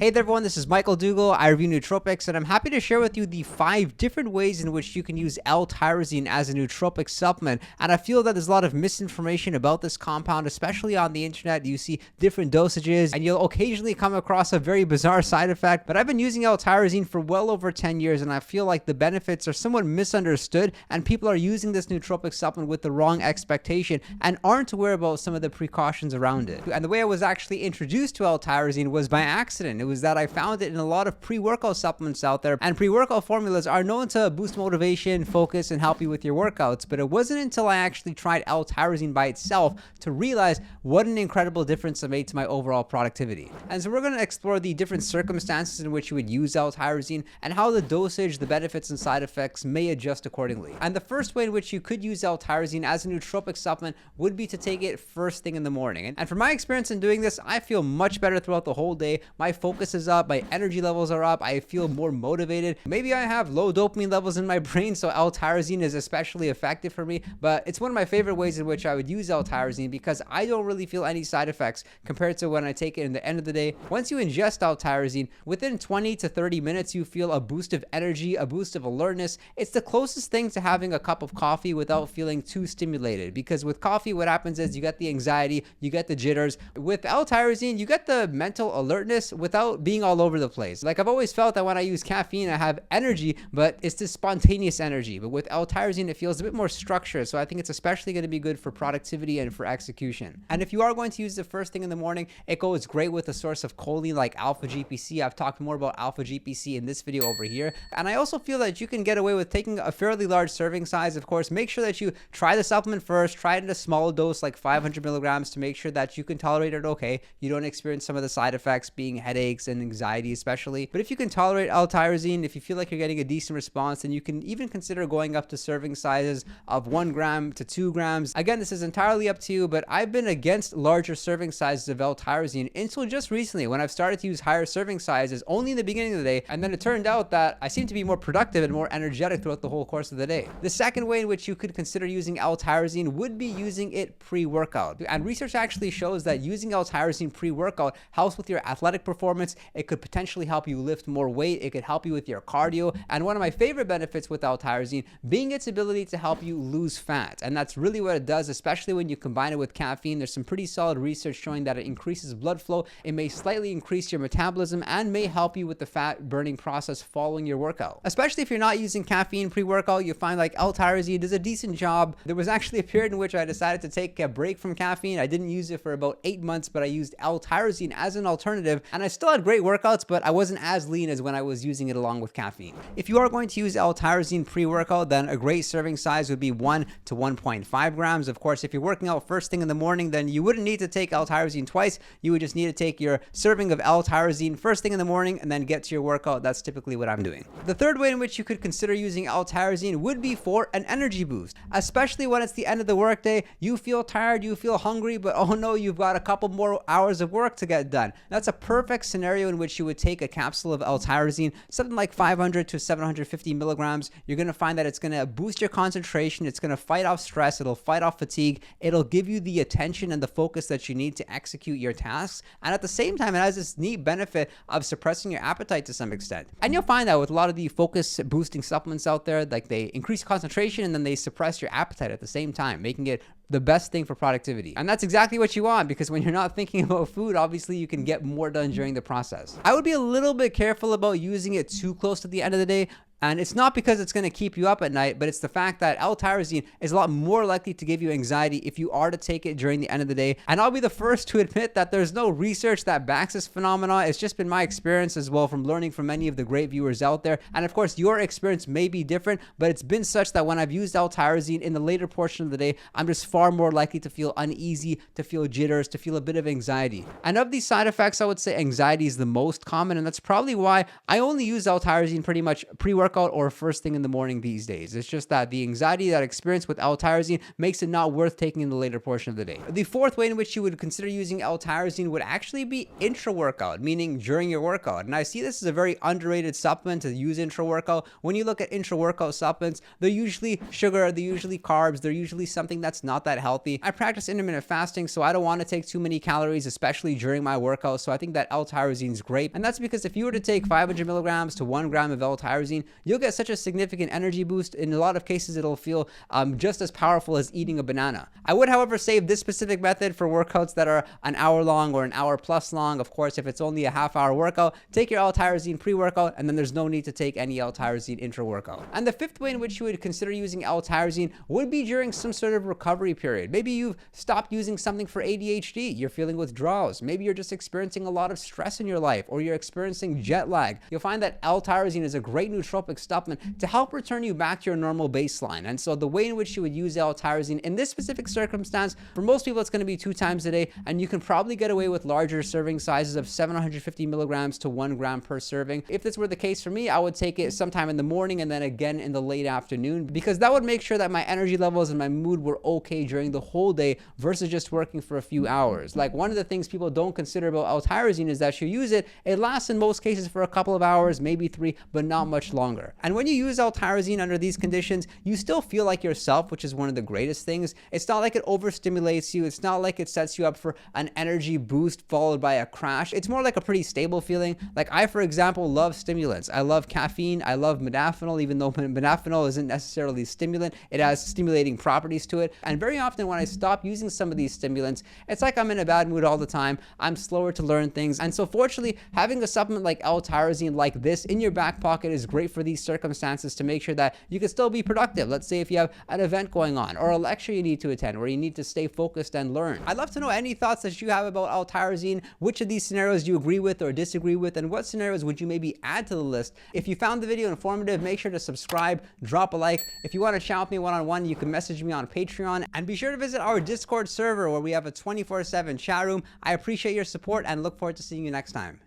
Hey there everyone, this is Michael Dougal. I review nootropics, and I'm happy to share with you the 5 different ways in which you can use L-Tyrosine as a nootropic supplement. And I feel that there's a lot of misinformation about this compound, especially on the internet. You see different dosages, and you'll occasionally come across a very bizarre side effect. But I've been using L-Tyrosine for well over 10 years, and I feel like the benefits are somewhat misunderstood, and people are using this nootropic supplement with the wrong expectation and aren't aware about some of the precautions around it. And the way I was actually introduced to L-Tyrosine was by accident. It was that I found it in a lot of pre-workout supplements out there, and pre-workout formulas are known to boost motivation, focus, and help you with your workouts. But it wasn't until I actually tried L-Tyrosine by itself to realize what an incredible difference it made to my overall productivity. And so we're going to explore the different circumstances in which you would use L-Tyrosine and how the dosage, the benefits, and side effects may adjust accordingly. And the first way in which you could use L-Tyrosine as a nootropic supplement would be to take it first thing in the morning. And from my experience in doing this, I feel much better throughout the whole day. My focus is up, my energy levels are up, I feel more motivated. Maybe I have low dopamine levels in my brain, so L-Tyrosine is especially effective for me, but it's one of my favorite ways in which I would use L-Tyrosine because I don't really feel any side effects compared to when I take it in the end of the day. Once you ingest L-Tyrosine, within 20 to 30 minutes, you feel a boost of energy, a boost of alertness. It's the closest thing to having a cup of coffee without feeling too stimulated, because with coffee, what happens is you get the anxiety, you get the jitters. With L-Tyrosine, you get the mental alertness without being all over the place. Like, I've always felt that when I use caffeine, I have energy, but it's this spontaneous energy. But with L-Tyrosine, it feels a bit more structured. So I think it's especially going to be good for productivity and for execution. And if you are going to use the first thing in the morning, it goes great with a source of choline like alpha GPC. I've talked more about alpha GPC in this video over here. And I also feel that you can get away with taking a fairly large serving size. Of course, make sure that you try the supplement first, try it in a small dose like 500 milligrams to make sure that you can tolerate it okay. You don't experience some of the side effects being headaches and anxiety especially. But if you can tolerate L-Tyrosine, if you feel like you're getting a decent response, then you can even consider going up to serving sizes of 1 gram to 2 grams. Again, this is entirely up to you, but I've been against larger serving sizes of L-Tyrosine until just recently when I've started to use higher serving sizes only in the beginning of the day, and then it turned out that I seem to be more productive and more energetic throughout the whole course of the day. The second way in which you could consider using L-Tyrosine would be using it pre-workout. And research actually shows that using L-Tyrosine pre-workout helps with your athletic performance. It could potentially help you lift more weight. It could help you with your cardio. And one of my favorite benefits with L-Tyrosine being its ability to help you lose fat. And that's really what it does, especially when you combine it with caffeine. There's some pretty solid research showing that it increases blood flow. It may slightly increase your metabolism and may help you with the fat burning process following your workout. Especially if you're not using caffeine pre-workout, you find like L-Tyrosine does a decent job. There was actually a period in which I decided to take a break from caffeine. I didn't use it for about 8 months, but I used L-Tyrosine as an alternative, and I still had great workouts, but I wasn't as lean as when I was using it along with caffeine. If you are going to use L-Tyrosine pre-workout, then a great serving size would be 1 to 1.5 grams. Of course, if you're working out first thing in the morning, then you wouldn't need to take L-Tyrosine twice. You would just need to take your serving of L-Tyrosine first thing in the morning and then get to your workout. That's typically what I'm doing. The third way in which you could consider using L-Tyrosine would be for an energy boost, especially when it's the end of the workday. You feel tired, you feel hungry, but oh no, you've got a couple more hours of work to get done. That's a perfect scenario in which you would take a capsule of L-Tyrosine, something like 500 to 750 milligrams. You're going to find that it's going to boost your concentration. It's going to fight off stress. It'll fight off fatigue. It'll give you the attention and the focus that you need to execute your tasks. And at the same time, it has this neat benefit of suppressing your appetite to some extent. And you'll find that with a lot of the focus boosting supplements out there, like they increase concentration and then they suppress your appetite at the same time, making it the best thing for productivity. And that's exactly what you want, because when you're not thinking about food, obviously you can get more done during the process. I would be a little bit careful about using it too close to the end of the day. And it's not because it's going to keep you up at night, but it's the fact that L-Tyrosine is a lot more likely to give you anxiety if you are to take it during the end of the day. And I'll be the first to admit that there's no research that backs this phenomenon. It's just been my experience as well from learning from many of the great viewers out there. And of course, your experience may be different, but it's been such that when I've used L-Tyrosine in the later portion of the day, I'm just far more likely to feel uneasy, to feel jitters, to feel a bit of anxiety. And of these side effects, I would say anxiety is the most common, and that's probably why I only use L-Tyrosine pretty much pre-workout workout or first thing in the morning these days. It's just that the anxiety that I experience with L-Tyrosine makes it not worth taking in the later portion of the day. The fourth way in which you would consider using L-Tyrosine would actually be intra-workout, meaning during your workout. And I see this as a very underrated supplement to use intra-workout. When you look at intra-workout supplements, they're usually sugar, they're usually carbs, they're usually something that's not that healthy. I practice intermittent fasting, so I don't want to take too many calories, especially during my workout. So I think that L-Tyrosine is great. And that's because if you were to take 500 milligrams to 1 gram of L-Tyrosine, you'll get such a significant energy boost. In a lot of cases, it'll feel just as powerful as eating a banana. I would, however, save this specific method for workouts that are an hour long or an hour plus long. Of course, if it's only a half-hour workout, take your L-Tyrosine pre-workout, and then there's no need to take any L-Tyrosine intra-workout. And the fifth way in which you would consider using L-Tyrosine would be during some sort of recovery period. Maybe you've stopped using something for ADHD, you're feeling withdrawals, maybe you're just experiencing a lot of stress in your life, or you're experiencing jet lag. You'll find that L-Tyrosine is a great nootropic supplement to help return you back to your normal baseline. And so the way in which you would use L-Tyrosine in this specific circumstance, for most people it's going to be 2 times a day, and you can probably get away with larger serving sizes of 750 milligrams to 1 gram per serving. If this were the case for me, I would take it sometime in the morning and then again in the late afternoon, because that would make sure that my energy levels and my mood were okay during the whole day versus just working for a few hours. Like, one of the things people don't consider about L-Tyrosine is that you use it, it lasts in most cases for a couple of hours, maybe 3, but not much longer. And when you use L-Tyrosine under these conditions, you still feel like yourself, which is one of the greatest things. It's not like it overstimulates you. It's not like it sets you up for an energy boost followed by a crash. It's more like a pretty stable feeling. Like, I, for example, love stimulants. I love caffeine. I love modafinil, even though modafinil isn't necessarily a stimulant. It has stimulating properties to it. And very often when I stop using some of these stimulants, it's like I'm in a bad mood all the time. I'm slower to learn things. And so fortunately, having a supplement like L-Tyrosine like this in your back pocket is great for these circumstances to make sure that you can still be productive. Let's say if you have an event going on or a lecture you need to attend where you need to stay focused and learn. I'd love to know any thoughts that you have about L-Tyrosine. Which of these scenarios do you agree with or disagree with, and what scenarios would you maybe add to the list? If you found the video informative, make sure to subscribe, drop a like. If you want to chat with me one-on-one, you can message me on Patreon, and be sure to visit our Discord server where we have a 24/7 chat room. I appreciate your support and look forward to seeing you next time.